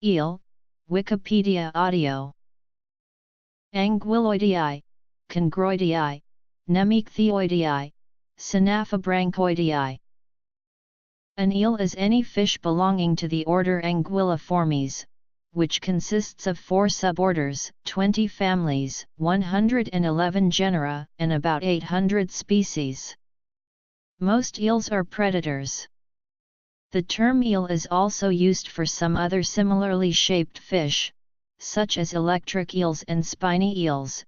Eel, Wikipedia audio. Anguilloidii, Congroidii, Nemicthioidii, Synaphobranchoidii. An eel is any fish belonging to the order Anguilliformes, which consists of 4 suborders, 20 families, 111 genera, and about 800 species. Most eels are predators. The term eel is also used for some other similarly shaped fish, such as electric eels and spiny eels,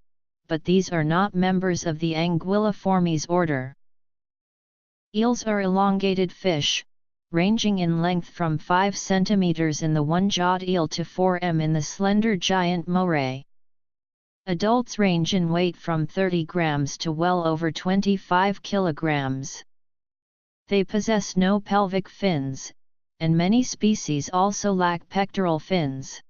but these are not members of the Anguilliformes order. Eels are elongated fish, ranging in length from 5 cm in the one-jawed eel to 4 m in the slender giant moray. Adults range in weight from 30 grams to well over 25 kilograms. They possess no pelvic fins, and many species also lack pectoral fins.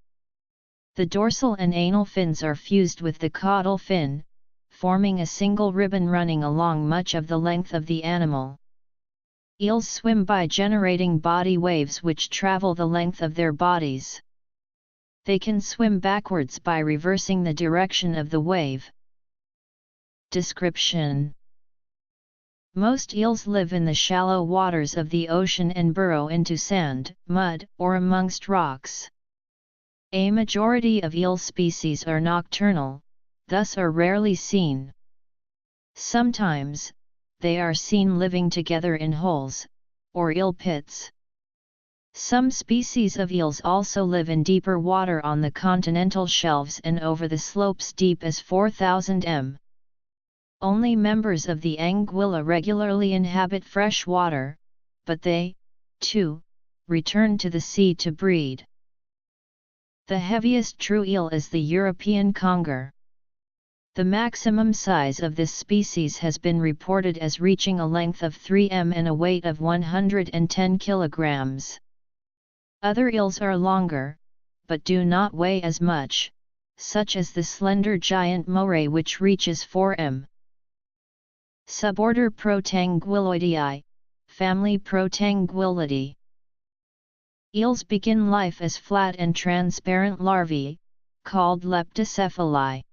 The dorsal and anal fins are fused with the caudal fin, forming a single ribbon running along much of the length of the animal. Eels swim by generating body waves which travel the length of their bodies. They can swim backwards by reversing the direction of the wave. Description: most eels live in the shallow waters of the ocean and burrow into sand, mud, or amongst rocks. A majority of eel species are nocturnal, thus are rarely seen. Sometimes, they are seen living together in holes, or eel pits. Some species of eels also live in deeper water on the continental shelves and over the slopes deep as 4,000 m. Only members of the Anguilla regularly inhabit fresh water, but they, too, return to the sea to breed. The heaviest true eel is the European conger. The maximum size of this species has been reported as reaching a length of 3 m and a weight of 110 kilograms. Other eels are longer, but do not weigh as much, such as the slender giant moray which reaches 4 m. Suborder Protanguilloidii, family Protanguillidae. Eels begin life as flat and transparent larvae, called leptocephali.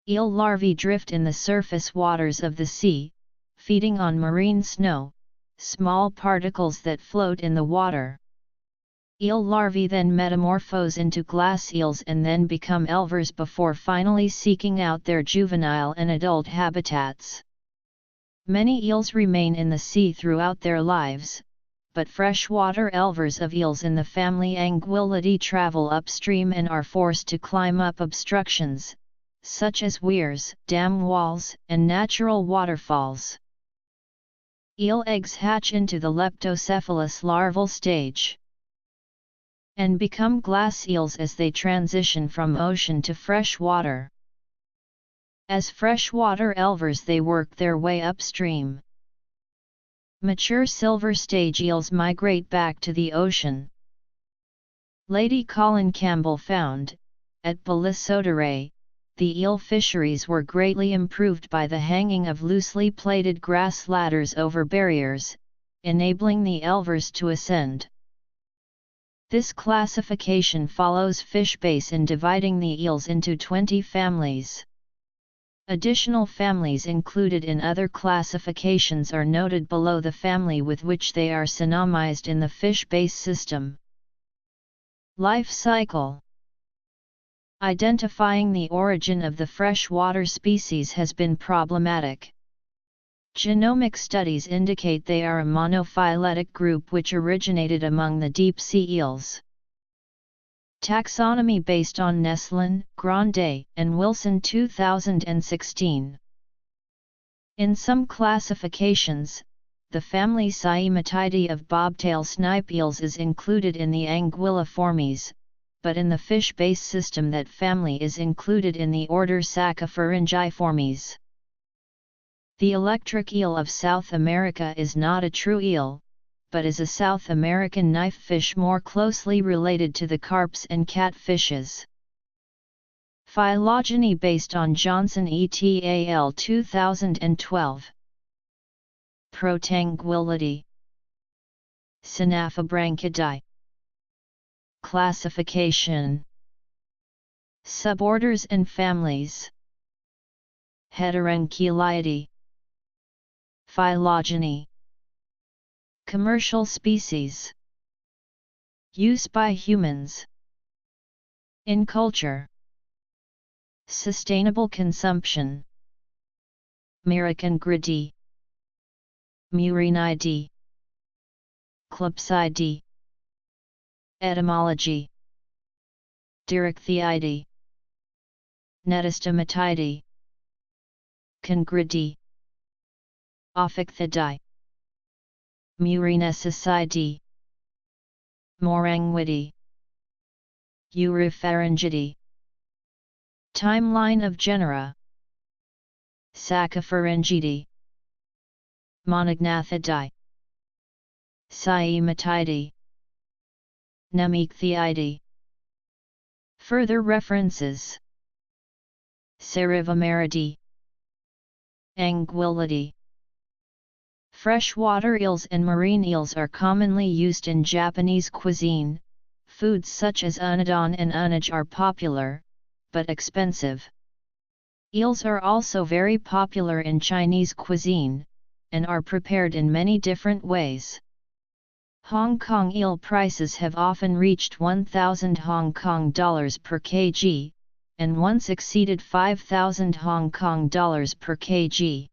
Eel larvae drift in the surface waters of the sea, feeding on marine snow, small particles that float in the water. Eel larvae then metamorphose into glass eels and then become elvers before finally seeking out their juvenile and adult habitats. Many eels remain in the sea throughout their lives, but freshwater elvers of eels in the family Anguillidae travel upstream and are forced to climb up obstructions, such as weirs, dam walls, and natural waterfalls. Eel eggs hatch into the leptocephalus larval stage and become glass eels as they transition from ocean to fresh water. As freshwater elvers they work their way upstream. Mature silver stage eels migrate back to the ocean. Lady Colin Campbell found, at Ballisodare, the eel fisheries were greatly improved by the hanging of loosely plaited grass ladders over barriers, enabling the elvers to ascend. This classification follows Fishbase in dividing the eels into 20 families. Additional families included in other classifications are noted below the family with which they are synonymized in the Fishbase system. Life cycle. Identifying the origin of the freshwater species has been problematic. Genomic studies indicate they are a monophyletic group which originated among the deep-sea eels. Taxonomy based on Neslin, Grande, and Wilson 2016. In some classifications, the family Cyematidae of bobtail snipe eels is included in the Anguilliformes, but in the fish-base system that family is included in the order Sacchipharyngiformes. The electric eel of South America is not a true eel, but is a South American knife fish more closely related to the carps and catfishes. Phylogeny based on Johnson et al. 2012. Protanguillidae. Synaphobranchidae. Classification. Suborders and families. Heterancheilidae. Phylogeny. Commercial species. Use by humans. In culture. Sustainable consumption. Myricongridae. Murinidae. Clepsydae. Etymology. Dirycthiidae. Netistomatidae. Congridae. Ophichthidae. Murinecicidae. Moranguidae. Europharyngidae. Timeline of genera. Saccharopharyngidae. Monognathidae. Cymatidae. Nemechthiidae. Further references. Cerevomeridae. Anguillidae. Freshwater eels and marine eels are commonly used in Japanese cuisine. Foods such as unadon and unnage are popular, but expensive. Eels are also very popular in Chinese cuisine, and are prepared in many different ways. Hong Kong eel prices have often reached 1,000 Hong Kong dollars per kg, and once exceeded 5,000 Hong Kong dollars per kg.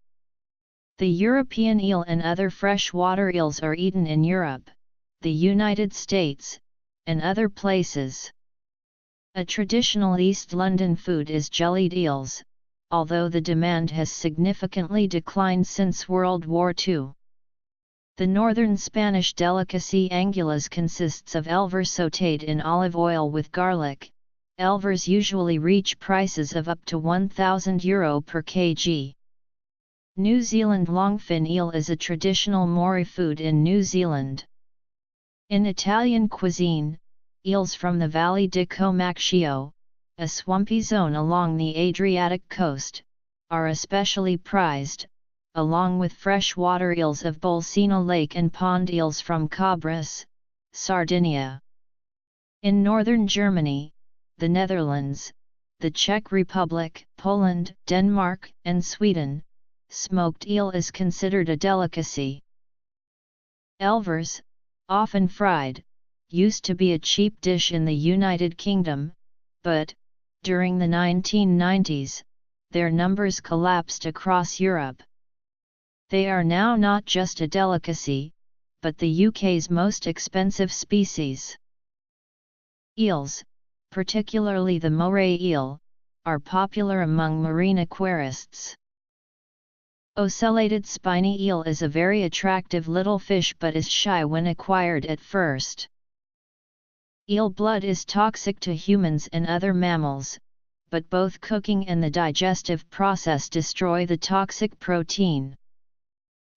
The European eel and other freshwater eels are eaten in Europe, the United States, and other places. A traditional East London food is jellied eels, although the demand has significantly declined since World War II. The northern Spanish delicacy anguilas consists of elver sautéed in olive oil with garlic. Elvers usually reach prices of up to €1,000 per kg. New Zealand longfin eel is a traditional Maori food in New Zealand. In Italian cuisine, eels from the Valle di Comacchio, a swampy zone along the Adriatic coast, are especially prized, along with freshwater eels of Bolsena Lake and pond eels from Cabras, Sardinia. In northern Germany, the Netherlands, the Czech Republic, Poland, Denmark, and Sweden, smoked eel is considered a delicacy. Elvers, often fried, used to be a cheap dish in the United Kingdom, but, during the 1990s, their numbers collapsed across Europe. They are now not just a delicacy, but the UK's most expensive species. Eels, particularly the moray eel, are popular among marine aquarists. Ocellated spiny eel is a very attractive little fish but is shy when acquired at first. Eel blood is toxic to humans and other mammals, but both cooking and the digestive process destroy the toxic protein.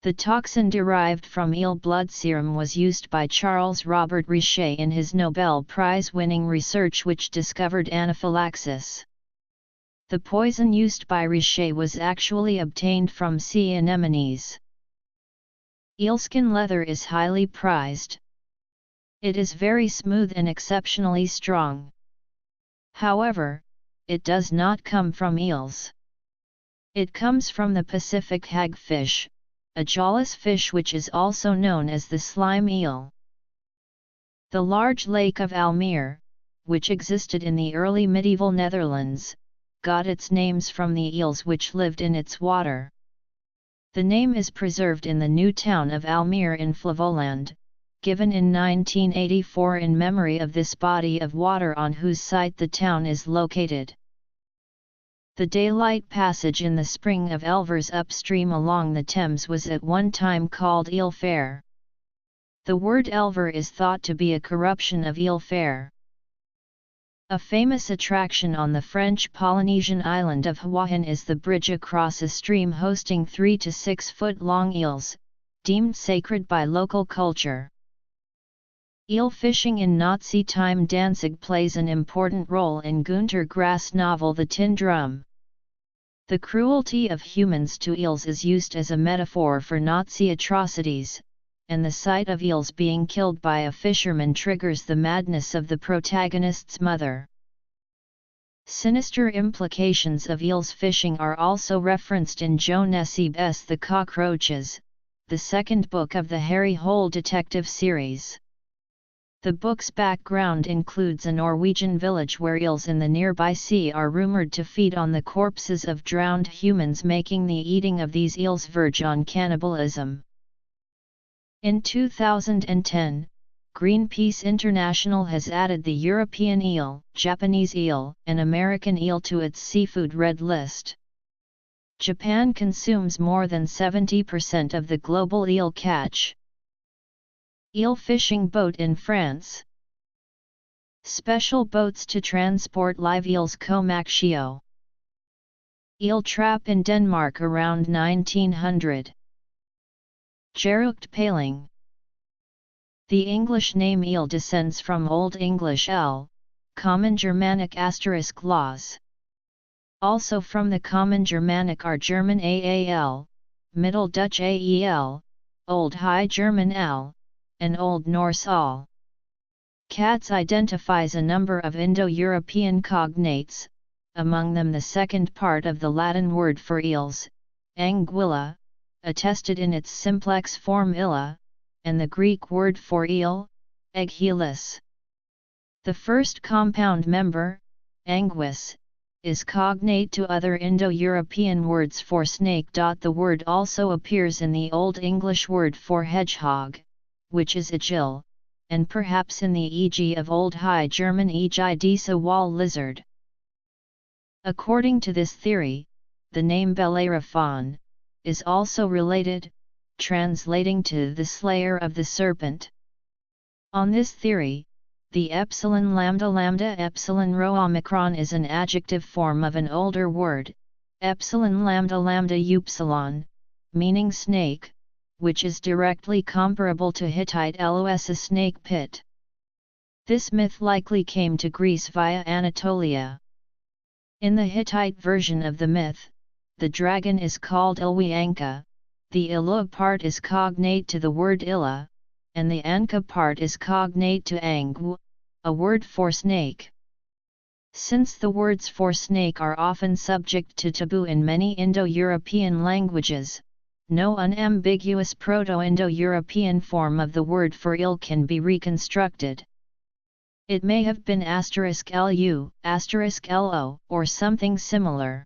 The toxin derived from eel blood serum was used by Charles Robert Richet in his Nobel Prize-winning research which discovered anaphylaxis. The poison used by Richet was actually obtained from sea anemones. Eelskin leather is highly prized. It is very smooth and exceptionally strong. However, it does not come from eels. It comes from the Pacific hagfish, a jawless fish which is also known as the slime eel. The large lake of Almere, which existed in the early medieval Netherlands, got its names from the eels which lived in its water. The name is preserved in the new town of Almere in Flevoland, given in 1984 in memory of this body of water on whose site the town is located. The daylight passage in the spring of Elvers upstream along the Thames was at one time called Eel Fair. The word elver is thought to be a corruption of eel fair. A famous attraction on the French Polynesian island of Hawaiian is the bridge across a stream hosting 3 to 6 foot long eels, deemed sacred by local culture. Eel fishing in Nazi time. Danzig plays an important role in Günter Grass' novel The Tin Drum. The cruelty of humans to eels is used as a metaphor for Nazi atrocities, and the sight of eels being killed by a fisherman triggers the madness of the protagonist's mother. Sinister implications of eels fishing are also referenced in Jo Neseb's The Cockroaches, the second book of the Harry Hole detective series. The book's background includes a Norwegian village where eels in the nearby sea are rumored to feed on the corpses of drowned humans, making the eating of these eels verge on cannibalism. In 2010, Greenpeace International has added the European eel, Japanese eel, and American eel to its seafood red list. Japan consumes more than 70% of the global eel catch. Eel fishing boat in France. Special boats to transport live eels Comaxio. Eel trap in Denmark around 1900. Gerucht The English name eel descends from Old English L, Common Germanic *laws. Also from the Common Germanic are German aal, Middle Dutch ael, Old High German l, and Old Norse al. Katz identifies a number of Indo-European cognates, among them the second part of the Latin word for eels, anguilla, attested in its simplex form illa, and the Greek word for eel, eghelis. The first compound member, anguis, is cognate to other Indo-European words for snake. The word also appears in the Old English word for hedgehog, which is agill, and perhaps in the eg of Old High German egidisa wall lizard. According to this theory, the name Bellerophon is also related, translating to the slayer of the serpent. On this theory, the epsilon lambda epsilon rho omicron is an adjective form of an older word, epsilon lambda upsilon, meaning snake, which is directly comparable to Hittite los, a snake pit. This myth likely came to Greece via Anatolia. In the Hittite version of the myth, the dragon is called Ilwi Anka, the Ilu part is cognate to the word Illa, and the Anka part is cognate to Angu, a word for snake. Since the words for snake are often subject to taboo in many Indo-European languages, no unambiguous Proto-Indo-European form of the word for eel can be reconstructed. It may have been *lu*, *lo, or something similar.